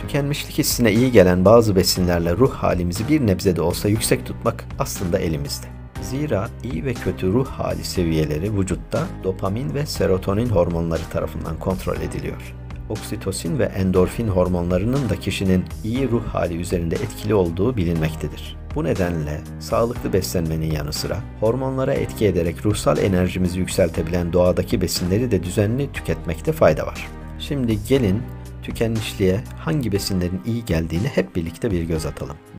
Tükenmişlik hissine iyi gelen bazı besinlerle ruh halimizi bir nebze de olsa yüksek tutmak aslında elimizde. Zira iyi ve kötü ruh hali seviyeleri vücutta dopamin ve serotonin hormonları tarafından kontrol ediliyor. Oksitosin ve endorfin hormonlarının da kişinin iyi ruh hali üzerinde etkili olduğu bilinmektedir. Bu nedenle sağlıklı beslenmenin yanı sıra hormonlara etki ederek ruhsal enerjimizi yükseltebilen doğadaki besinleri de düzenli tüketmekte fayda var. Şimdi gelin tükenmişliğe hangi besinlerin iyi geldiğini hep birlikte bir göz atalım.